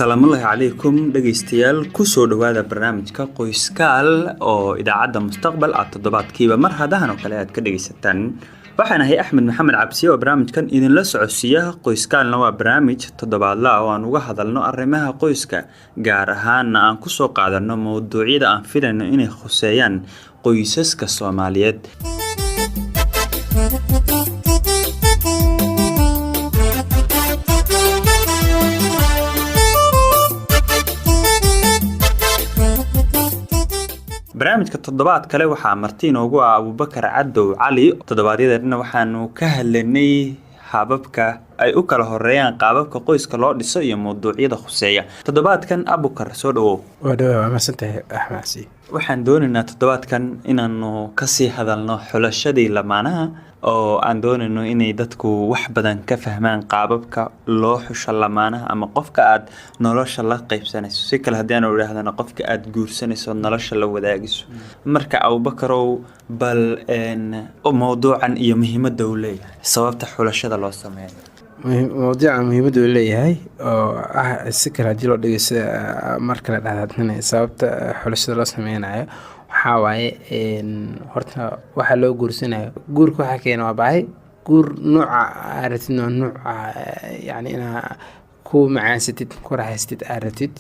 Salaamullaahi calaykum dhageystayaal ku soo dhawaada barnaamijka Qoyskaal oo idaacadda Mustaqbal aad toddobaadkiiba mar hadahan oo kale aad ka dhageysataan. Waxaan ahay Axmed Maxamed Cabsi oo barnaamijkan idinla socodsiiya. Qoyskaalna waa barnaamij toddobaadle ah oo aan uga hadalno arrimaha qoyska, gaar ahaan aan ku soo qaadano mowduucyada aan filayno inay khuseeyaan qoysaska Soomaaliyeed. barnaamijka toddobaad kale waxaa marti inoogu ah Abubakar Cadow Cali. toddobaadyadana waxaanu ka hadlaynay hababka ay u kala horeeyaan qaababka qoyska loo dhiso iyo mowduucyada khuseeya. toddobaadkan Abubakar soo dhawow. waa masantahay Axmed. waxaan doonaynaa toddobaadkan inaanu ka sii hadalno xulashadii lamaanaha oo aan doonayno inay dadku wax badan ka fahmaan qaababka loo xusho lamaanaha ama qofka aad nolosha la qaybsanayso. si kale haddii aanu idhaahdana qofka aad guursanayso nolosha la wadaagiso. marka Abubakarow bal mowduucan iyo muhiimadda uu leeyahay, sababta xulashada loo sameeyo. mowduuca muhiimadda uu leeyahay oo ah si kale haddii loo dhegeysto marka la dhahdaadnana sababta xulashada loo sameynayo waxaa waaye horta waxa loo guursanayo. guurka waxa keena waa baahi. guur nooca aratid nooca yani inaa ku macaansatid ku raaxaystid aratid.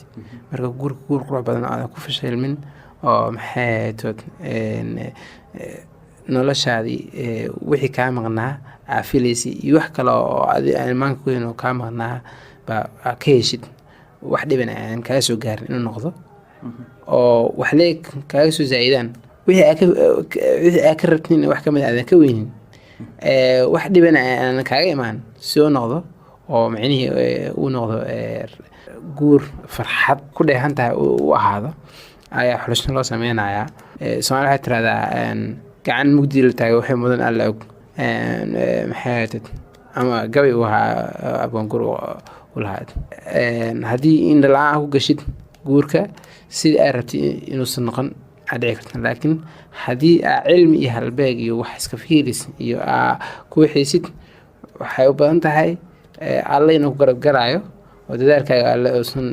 marka guur qurux badan oo ku fashilmin oo maxay tood noloshaadii wixii ka maqnaa afilaysi iyo wax kale oo maanka ku inuu ka maqnaa ba ka heshid wax dhiban aan kala soo gaarin inuu noqdo oo wax leeg kaaga soo zaayidaan wixii aad ka rabtin wax kamid aadan ka weynin wax dhiban aan kaaga imaan soo noqdo oo macnihii uu noqdo guur farxad ku dheehan tahay uu ahaado ayaa xulasho loo sameynayaa. Soomaali waxay tiraahdaa gacan mugdi la taagay waxay mudan alla og maxay tahay ama gabay uu ahaa abaan guur u lahayd. haddii in la ku gashid guurka sidii aad rabtay inuusan noqon dhici karta, laakiin haddii aad cilmi iyo halbeeg iyo wax iska fiiris iyo ku xiisid waxay u badan tahay alla inuu garab garaayo oo dadaalkaaga alla uusan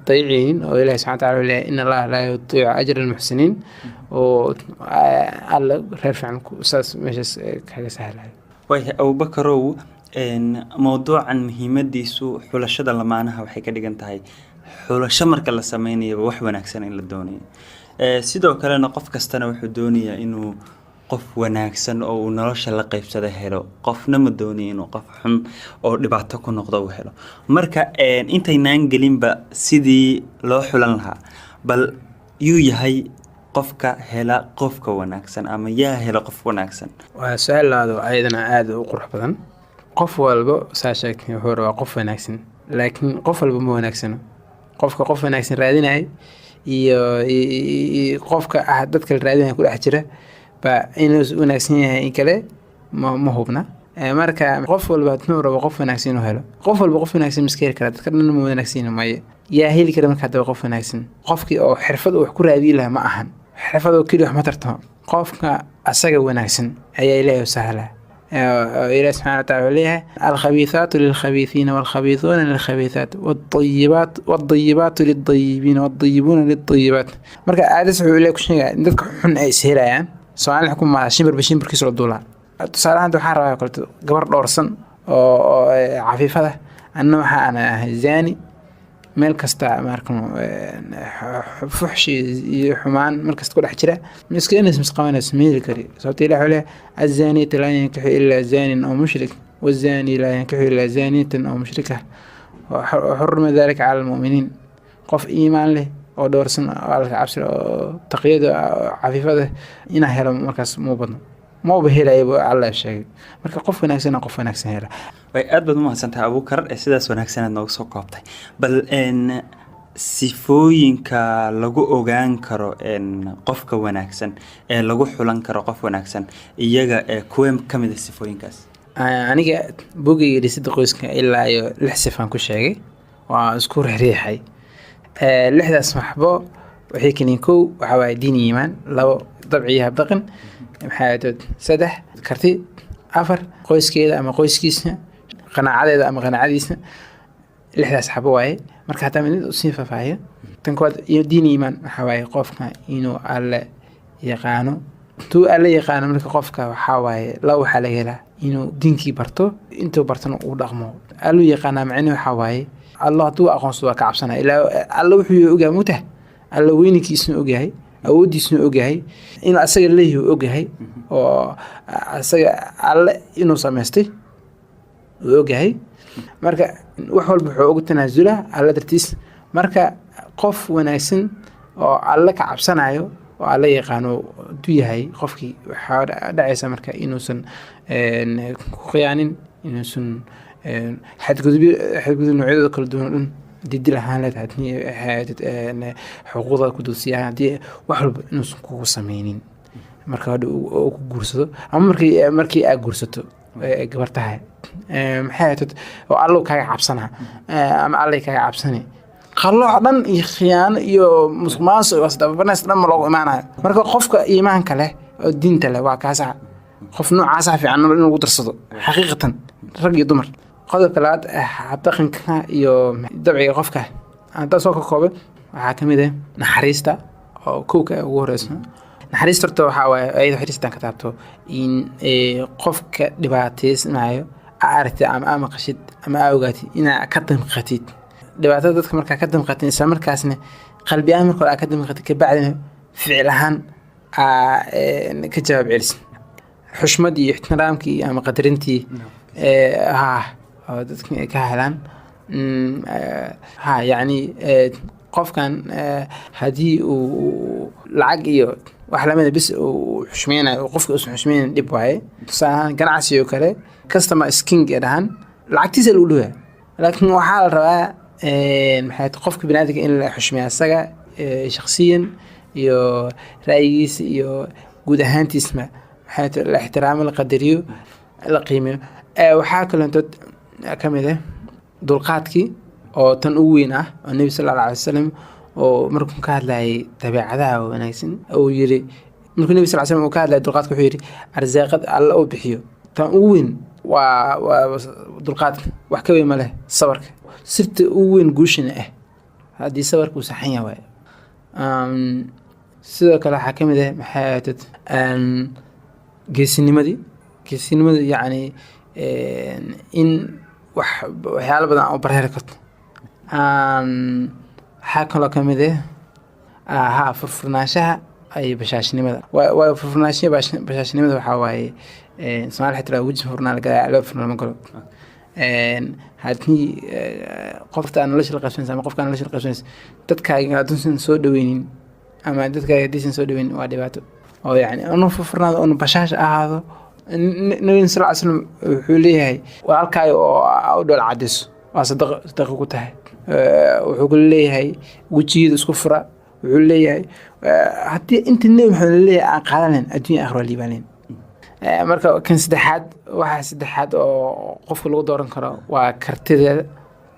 dayicin oo Ilaahay subxaanahu wa ta'aala leeyahay in Allaha laa yudiicu ajra al-muxsiniin oo alla reer fiican saas meeshaas kaga sahlayo. way Abubakarow mowduucan muhiimadiisu xulashada lamaanaha waxay ka dhigan tahay xulasho marka la sameynayo wax wanaagsan in la doonayo. sidoo kalena qof kastana wuxuu doonayaa inuu qof wanaagsan oo uu nolosha la qaybsada helo. qofna ma doonayo inuu qof xun oo dhibaato ku noqdo uu helo. marka intaynaan gelinba sidii loo xulan lahaa, bal yuu yahay qofka hela qofka wanaagsan ama yaa hela qof wanaagsan? waa su'aal ayadana aad u qurux badan. qof walba saasheekay hore waa qof wanaagsan, laakiin qof walba ma wanaagsano. qofka qof wanaagsan raadinay iyo qofka dadka raadinay ku dhex jira ba inuu wanaagsan yahay in kale ma hubna. marka qof walba inuu rabo qof wanaagsan inuu helo. qof walba qof wanaagsan miskeen kara dadka dhan ma wanaagsan maayo. yaa heli kara marka hadaba qof wanaagsan? qofkii oo xirfad wax ku raadin lahaa ma ahan. xirfad oo kaliya wax ma tarto. qofka asaga wanaagsan ayaa Ilaahay u sahlaa. إلى سبحانه وتعالى الخبيثات للخبيثين والخبيثون للخبيثات والطيبات للطيبين والطيبون للطيبات. marka aadis wuxuu leeyahay kusheega dadka xun ay isheerayaan Soomaali xukuumada shimbir kiisoo dollar. tusaalahan waxaan rabaa kolto gabar dhowrsan oo cafiifada anna waxa ana zaani meel kasta markan fuxshi iyo xumaan markasta ku dhex jira miskiinas misqawanas meel kari sababtoo Ilaahay wala azani la yankihu illa zanin aw mushrik wazani la yankihu illa zaniyatan aw mushrika وحرم ذلك على المؤمنين. qof iimaan leh oo doorsan alka cabsi oo taqiyada cafiifada ina helo markaas muu badno ma bahelayba alla sheegay. marka qof wanaagsan hela. way aad baad u mahadsantahay Abubakar sidaas wanaagsan aad noogu soo koobtay. bal sifooyinka lagu ogaan karo qofka wanaagsan ee lagu xulan karo qof wanaagsan iyaga kuwa kamid ah sifooyinkaas. aniga bogayga dhisidda qoyska ilaa iyo 6 sifaan ku sheegay waa isku riixay. 6daas maxbo waxay keenin kow waxa waa diin iimaan, 2 dabciyaha dhaqan, maxay tahay 3 karti, 4 qoyskeeda ama qoyskiisa qanaacadeeda ama qanaacadiisa lixdaas xabo waaye marka hataa mid usii faafaayo tan koowaad iyo diin iimaan waxaa waaye qofka inuu alle yaqaano tuu alle yaqaano marka qofka waxaa waaye la waxaa laga helaa inuu diinkii barto intuu bartana uu dhaqmo allu yaqaanaa macni waxaa waaye allah hadduu aqoonsado waa ka cabsanaya ilaa alla wuxuu ogaa mutah alla weyninkiisna ogyahay awooddiisna ogyahay inuu asaga leeyahay ogyahay oo asaga alle inuu samaystay uu ogyahay marka wax walba wuxuu ugu tanaasula alla dartiis marka qof wanaagsan oo alle ka cabsanayo oo alle yaqaano du yahay qofkii waxaa dhacaysa marka inuusan ku khiyaanin inuusan xadgudub noocyadooda kala duwan dhan didil ahaan leedahay xuquuqda ku dulsiyaa haddii wax walba inuusan kugu sameynin marka hadha ku guursado ama markii aad guursato gabar tahay maxay ahayd oo allow kaaga cabsanaa ama allay kaaga cabsani qalooc dhan iyo khiyaano iyo musuqmaasuq iyo isdabanays dhan ma loogu imaanayo marka qofka iimaanka leh oo diinta leh waa kaasa qof noocaasa fiican in lagu darsado xaqiiqatan rag iyo dumar qodobka labaad habdhaqanka iyo dabciga qofka hadda soo ka kooban waxaa ka mid ah naxariista oo kowka ugu horeysa naxariista horta waxaa waaye ayada xiriistan ka taabto in qofka dhibaataysanayo aragtid ama maqashid ama ogaatid inaa ka damqatid dhibaatada dadka markaa ka damqatid isla markaasna qalbi ahaan marka hore ka damqatid kabacdina ficil ahaan ka jawaab celisid xushmad iyo ixtiraamkii ama qadarintii oo dadka ay ka helaan yacni qofkan haddii uu lacag iyo wax lamida bis uu xushmeynayo qofka uusan xushmeynayn dhib waaye tusaale ahaan ganacsi oo kale customer sking ee dhahan lacagtiisa lagu dhawaa laakiin waxaa la rabaa maxay qofka biniaadamka in la xushmeeyo asaga shakhsiyan iyo ra'yigiisa iyo guud ahaantiisma maxay la ixtiraamo la qadariyo la qiimeeyo waxaa kaloo ka mid ah dulqaadkii oo tan ugu weyn ah oo nebi sala allahu alay wasalam oo markuu ka hadlayay dabeecadaha wanaagsan uu yiri markuu nebi sala allahu alay wasalam uu ka hadlayay dulqaadka wuxuu yiri arsaaqad alla uu bixiyo tan ugu weyn waa dulqaadka wax ka weyn ma leh sabarka sirta ugu weyn guushina ah haddii sabarku saxan yahay sidoo kale waxaa ka mid ah maxay geesinimadii yacni in waxyaalo badan oo barheeri karto waxaa kaloo ka mid ah furfurnaanshaha iyo bashaashnimada waa furfurnaanshaha bashaashnimada waxaa waaye Soomaali xitaa weji furnaa laga loo furnaa ma galo haddii qofta aan nolosha la qabsanaysa ama qofka aan nolosha la qabsanaysa dadkaaga hadduusan soo dhaweynin ama dadkaaga haddiisan soo dhaweynin waa dhibaato oo yacni anu furfurnaado anu bashaash ahaado nabiga sal ll slam wuxuu leeyahay walaalkaaga oo u dhool cadayso waa sadaqo ku tahay wuxuu ku leeyahay wejigeeda isku fura wuxuu leeyahay haddii inta nebi maxamed leeyahay aan qaadanayn adduunya aakhira waa liibaanayn marka kan waxaa saddexaad oo qofka lagu dooran karo waa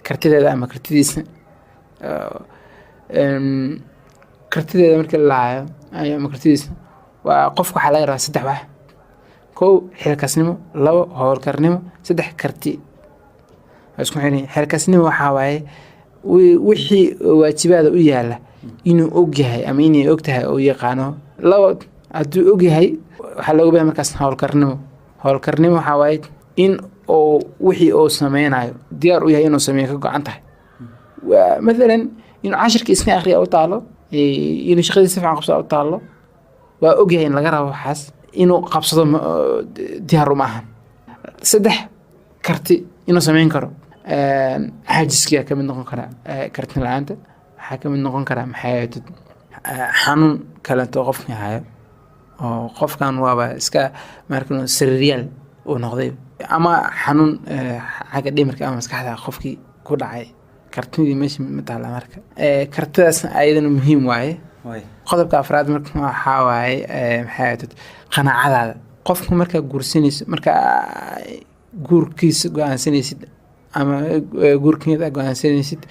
kartideeda ama kartidiisa kartideeda markii la lahayo ama kartidiisa waa qofka waxaa laga rabaa saddex wax kow xilkasnimo labo howlkarnimo saddex karti isku xiran xilkasnimo waxaa waaye wixii waajibaada u yaala inuu ogyahay ama inay ogtahay oo yaqaano labo hadduu ogyahay waxaa looga baahan markaas howlkarnimo waxaa waaye in uu wixii uu sameynayo diyaar u yahay inuu sameeyo ka go-an tahay maalan inuu cashirka iska akhriya u taalo inuu shaqadii si fiican qabsada u taalo waa ogyahay in laga rabo waxaas inuu qabsado diyaar uma ahan saddex karti inuu sameyn karo xaajiskiyaa ka mid noqon karaa karti la-aanta waxaa ka mid noqon karaa maxay xanuun kaleeto qofkii hayo oo qofkan waaba iska markan sirriyaal uu noqday ama xanuun xagga dhimirka ama maskaxda qofkii ku dhacay kartidii meesha ma taala marka kartidaas ayadana muhiim waaye qodobka afraad marka waxaa waaye maxay ahayd qanaacadaada qofka markaa guursanaysid markaa guurkiisa go-aansanaysid ama guurkeeda go-aansanaysid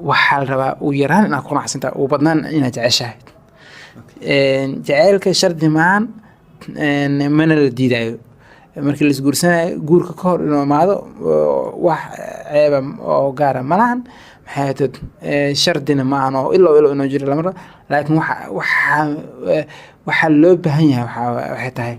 waxaa la rabaa ugu yaraan inaad ku qanacsantahay ugu badnaan inaad jeceshahay jaceylka shardi maan mana la diidayo markii la isguursanayo guurka ka hor inuu imaado wax ceeba oo gaara malahan maxay tad shardina ma ahan oo ilaa inuu jiro lama laakiin waxa loo baahan yahay waxay tahay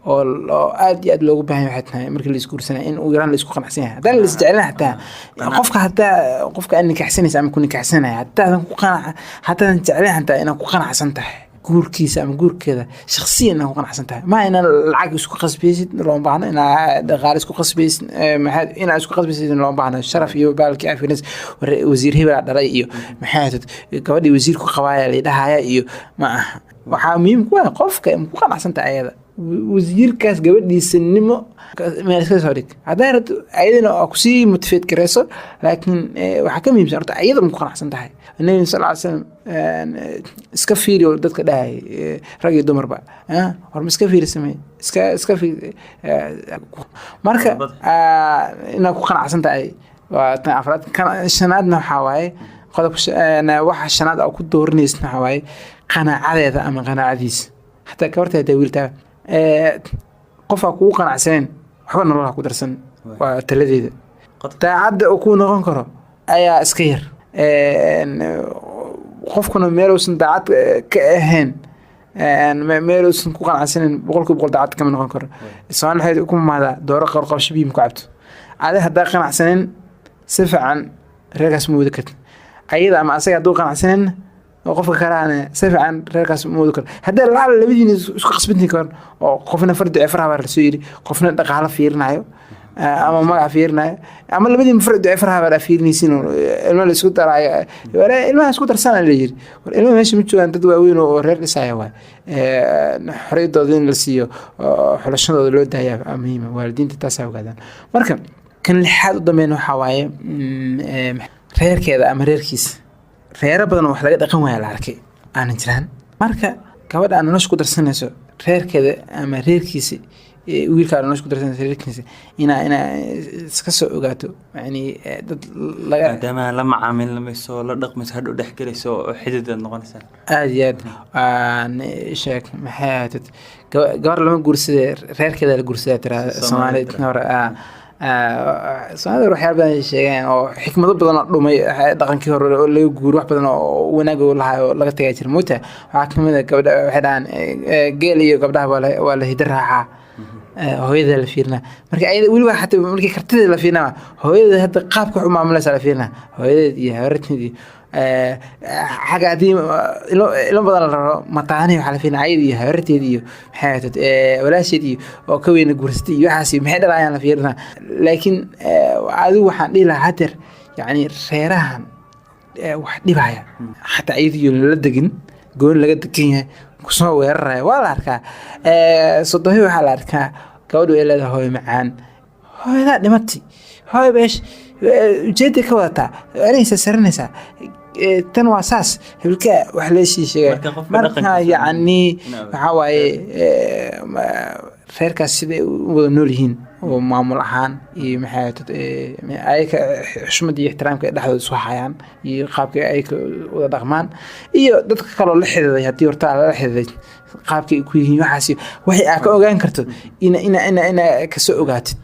oo aad iyo aad loogu baahan yahay waxay tahay markii la isguursanayo in uu yaraan la isku qanacsan yahay haddaan la isjeclaan hataa qofka aan nikaxsanaysa ama ku nikaxsanaya haddaadan ku qanaca haddaadan jeclaan hataa inaad ku qanacsan tahay guurkiisa ama guurkeeda shakhsiyan inaad ku qanacsan tahay ma inaad lacag isku qasbaysid loo baahno inaad dhaqaale isku qasbaysid maxaad inaad isku qasbaysid loo baahno sharaf iyo baalkii afinas wasiir hebel dhalay iyo maxaad gabadhii wasiirku qabaaya la dhahaya iyo ma aha waxaa muhiim ku ah qofka ku qanacsan tahay ayada wasiirkaas gabadhiisanimo meel iska soo dhig hadday rabto ayadana oo ku sii motivate gareyso laakiin waxaa ka muhiimsan horta ayada ma ku qanacsan tahay nabi sallallahu alayhi wasallam iska fiiri oo dadka dhahay rag iyo dumarba war ma iska fiiri samee iska fiiri marka inaad ku qanacsan tahay waa tan afraad shanaadna waxaa waaye qodobka waxa shanaad oo ku dooranaysa waxaa waaye qanaacadeeda ama qanaacadiisa hataa gabarta hadaa wiiltaa qofaa kugu qanacsaneen waxba nolol ha ku darsan waa taladeeda daacadda uu ku noqon karo ayaa iska yar qofkuna meeluusan daacad ka ahayn meeluusan ku qanacsanin 100% daacad kama noqon karo isaan waxay ku maadaa dooro qarqabsho biim ku cabto aad hadaa qanacsanin si fiican reerkaas ma wada kartid ayada ama asaga haduu qanacsanin qofka kalaana si fiican reerkaas ma wada karo hadaa labadiina isku qasbantiin karo oo qofna fardi afraha baa la soo yiri qofna dhaqaale fiirinayo ama magac fiirinayo ama labadiina fardi afraha baa la fiirinaysiin ilmo la isku daraayo wala ilmaha isku darsan la yiri war ilmo meesha ma joogan dad waaweyn oo reer dhisaya waa xoriyadooda in la siiyo xulashadooda loo daayaa muhiim waalidiinta taas ay ogaadaan marka kan lixaad u dambeyn waxa waaye reerkeeda ama reerkiisa reero badan wax laga dhaqan waaya la arkay aanan jiraan marka gabadha aan nolosha ku darsanayso reerkeeda ama reerkiisa wiilka aan nolosha ku darsanayso reerkiisa ina iska soo ogaato yani dad laga maadaama la macaamilmayso la dhaqmayso hadhow dhex galayso oo xidid aad noqonaysaa aad iyo aad sheeg maxay ahayd gabar lama guursadee reerkeeda la guursadaa tiraa Soomaaliyeed hore Soomaaliyeed waxyaabo badan sheegeen oo xikmado badan oo dhumay dhaqankii hore oo laga guuro wax badan oo wanaag u lahaa oo laga tagay jir moota waxa kamid ah gabadha waxay dhahan geel iyo gabdhaha waa la hidar raacaa hooyada la fiirna marka ayada wali waxa xataa markii kartida la fiirna hooyada hadda qaabka wax u maamulaysa la fiirna hooyada iyo habarteedii xaga hadii ilo badan la raro mataani waxa la fiirna ayada iyo habarteedii iyo maxay ahayd walaasheedii oo ka weyn guursatay iyo waxaas maxay dhalayaan la fiirna laakiin adigu waxaan dhihi lahaa hadeer yani reerahan wax dhibaya xataa ayadiyo la degin goon laga degan yahay kusoo weeraraya waa la arkaa sodohi waxaa la arkaa gabadhu ay leedahay hooyo macaan hooyada dhimatay hooyo beesh ujeeda ka wadataa anaysa saranaysaa tan waa saas hilka wax la sheegay marka yani waxa waaye reerkaas sida wada nool yihiin oo maamul ahaan iyo maxay ayka xushmad iyo ixtiraamka dhexdooda soo hayaan iyo qaabka ay wada dhaqmaan iyo dadka kale la xiriiray hadii horta la xiriiray qaabka ku yihiin waxaasi waxay ka ogaan karto ina ka soo ogaatid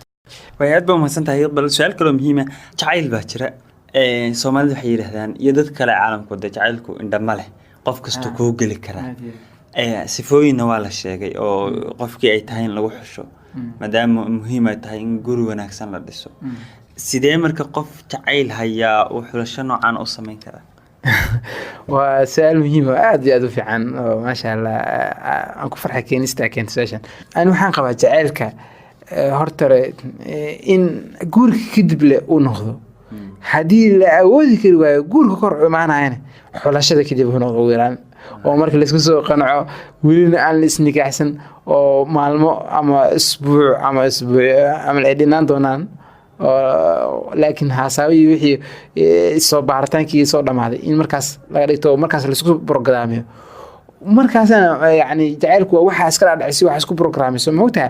way aad baa mahadsantahay bal su'aal kale muhiim ah jacayl baa jira Soomaalidu waxay yiraahdaan iyo dad kale caalamka jacaylku indhama leh qof kasta ku gali kara sifooyina waa la sheegay oo qofkii ay tahay in lagu xusho maadaama muhiim ay tahay in guri wanaagsan la dhiso sidee marka qof jacayl haya oo xulasho noocan u sameyn kara waa su'aal muhiim ah aad iyo aad u fiican oo ma sha Allah aan ku farxay keenista session aan waxaan qabaa jacaylka horta in guriga kadib le uu noqdo hadii la awoodi kari waayo guriga kor u imaanayna xulashada kadib uu noqdo weeraan oo marka la isku soo qanaco wilina aan la isnikaxsan oo maalmo ama isbuuc ama ay dhinaan doonaan laakiin haasawi wixii soo baaritaankii soo dhamaaday in markaas laga dhigto markaas la isku programmeeyo markaasna yani jacaylku waxa iska dhacaysi waxa isku programmeeyo moogtaa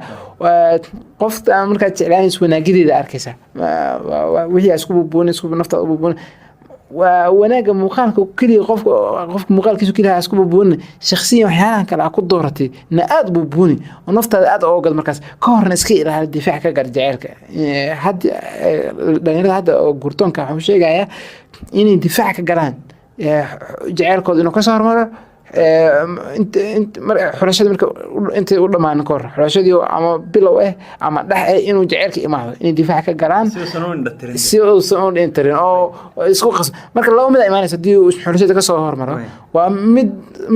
qofta marka jeclaan is wanaagideeda arkaysa wixii isku buubuun isku nafta buubuun wanaaga muuqaalka kaliya qofka muuqaalkiisu kaliya isku buubuun shakhsiyan waxyaalahan kale ku dooratay na aad buubuuni oo naftaada aad oo gad markaas ka horna iska ilaali difaac ka gar jaceelka hadda dhalinyarada hadda oo gurtoonka waxa uu sheegayaa inay difaac ka galaan jaceelkooda inuu ka soo hormaro xulashada marka intay u dhamaan ka hor xulashadii ama bilow ama dhax inuu jaceelka imaado inay difaac ka galaan si uusan u dhintarin oo isku qas marka laba mid ay imaanayso hadii uu xulashada ka soo hormaro waa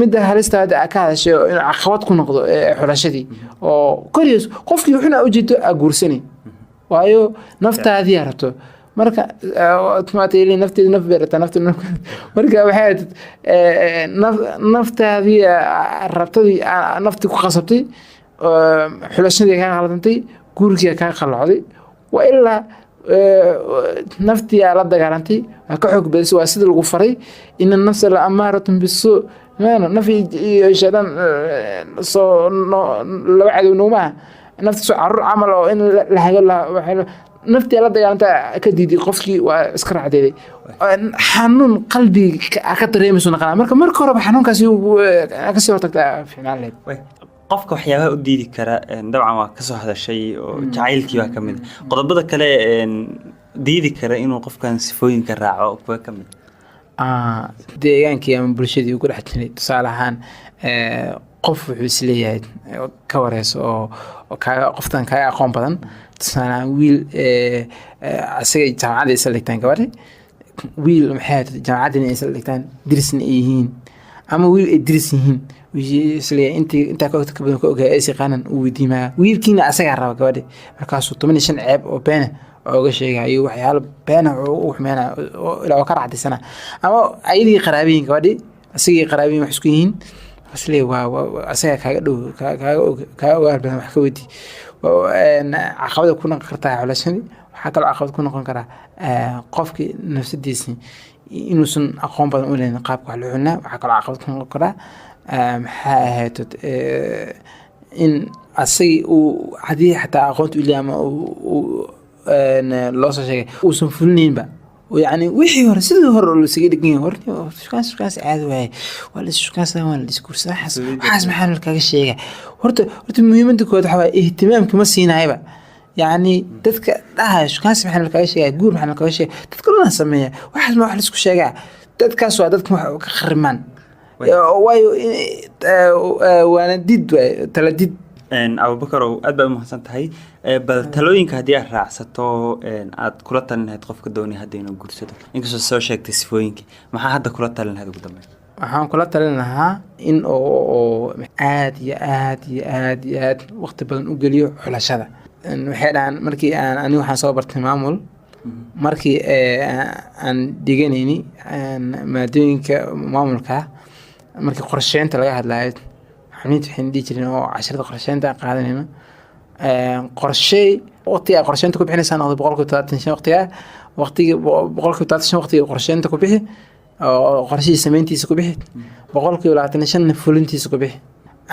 mid halista ka hadashay in caqabad ku noqdo xulashadii oo kaliya qofkii wuxuu u jeedo guursani waayo naftaadii rabto marka automatically nafteedu naf beerta nafteedu marka waxay naftaadii rabtadii nafti ku qasabtay xulashadii ka qalantay guurkii ka qalacday waa ilaa naftii la dagaalantay ka xoog badisay waa sida lagu faray in nafsa la amaaratun bisu maana nafi shaydan soo la wacdo nooma naftu soo carur amal oo in la hagala waxa naftii la dagaalanta ka diiday qofkii waa iska raacday xanuun qalbiga ka dareemayso naqana marka hore xanuunkaasi ka soo hortagtaa fiicnaan leed qofka waxyaabaha u diidi kara dabcan waa ka soo hadashay oo jacaylkii baa kamid qodobada kale diidi kara inuu qofkan sifooyinka raaco kuwa kamid deegaankii ama bulshadii ugu dhex jiray tusaale ahaan qof wuxuu isleeyahay ka wareyso oo qoftan kaaga aqoon badan tusaale wiil asaga jaamacada isla dhigtaan gabadhi wiil maxay jaamacada isla dhigtaan dirisna yihiin ama wiil ay diris yihiin isleeyahay inta ka badan ka ogaa ay qaanan uu weydiimaa wiilkiina asaga raba gabadhi markaasuu 15 ceeb oo been ooga sheegayo waxyaalo been oo xumeena ilaa ka raacdisana ama ayadii qaraabiin gabadhi asagii qaraabiin wax isku yihiin aslee waa asaga kaaga dhow kaaga ogaar badan wax ka wadi caqabada ku noqon kartaa xulashadii waxa kale caqabad ku noqon karaa qofkii nafsadiisa inuusan aqoon badan u leeyahay qaabka wax loo xunaa waxa kale caqabad ku noqon karaa maxaa ahayd in asagii uu hadii xataa aqoontu ilaa ama loo soo sheegay uusan fulinaynba يعني وحي هور سيد هور لو سيجي دقين هور شكاس عاد واي ولا شكاس ولا ديسكورس حاس محل كاga sheega horta muhiimada kood waxa ihtimaamka ma siinayba يعني dadka dhahay shkaas maxal kaga sheegay guur maxal kaga sheegay dadka la sameeyo waxa ma wax la isku sheegay dadkaas waa dadka wax ka kharimaan waayo waana did tala did Abu Bakar oo aad baa mahadsan tahay bal talooyinka hadii aad raacsato aad kula talinayd qofka doonay hadii inuu guursado inkastoo soo sheegtay sifooyinkii maxaa hadda kula talinayd ugu dambeyn waxaan kula talin lahaa in oo aad waqti badan u geliyo xulashada waxay dhaan markii aan waxaan soo bartay maamul markii aan dhiganayni maadooyinka maamulka markii qorsheynta laga hadlayo xamiid waxaan dhigi jirnay oo 10 qorsheynta qaadanayna qorshay waqtiga qorsheynta ku bixinaysan 135 waqtiga 135 waqtiga qorsheynta ku bixi oo qorshii sameyntiisa ku bixi 125 fulintiisa ku bixi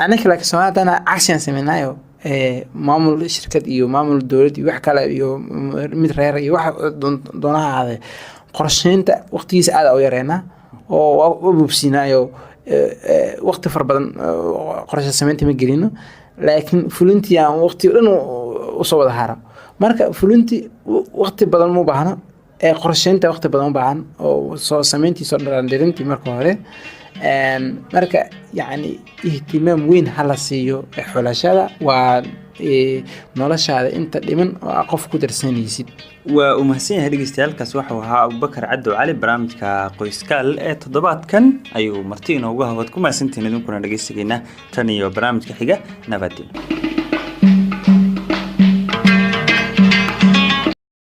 anaka la kasoo action sameeynayo maamul shirkad iyo maamul dawlad iyo wax kale iyo mid reer iyo wax doonaha aade qorsheynta waqtigiisa aad u yareena oo u bubsinayo waqti far badan qorshe sameynta ma gelino laakiin fulintii aan waqti dhan u soo wada haro marka fulintii waqti badan ma baahna qorsheynta waqti badan ma baahan oo soo sameyntii soo dharandirintii marka hore marka yani ihtimaam weyn hala siiyo xulashada waa noloshaada inta dhiman oo qof ku darsanaysid waa u mahadsan yahay dhageystayaal waxa ahaa Abu Bakar Caddo Cali barnaamijka qoyskaal ee toddobaadkan ayuu marti inoogu hawad ku maasantiin idinkuna dhageysigeena tan iyo barnaamijka xiga nabadgelyo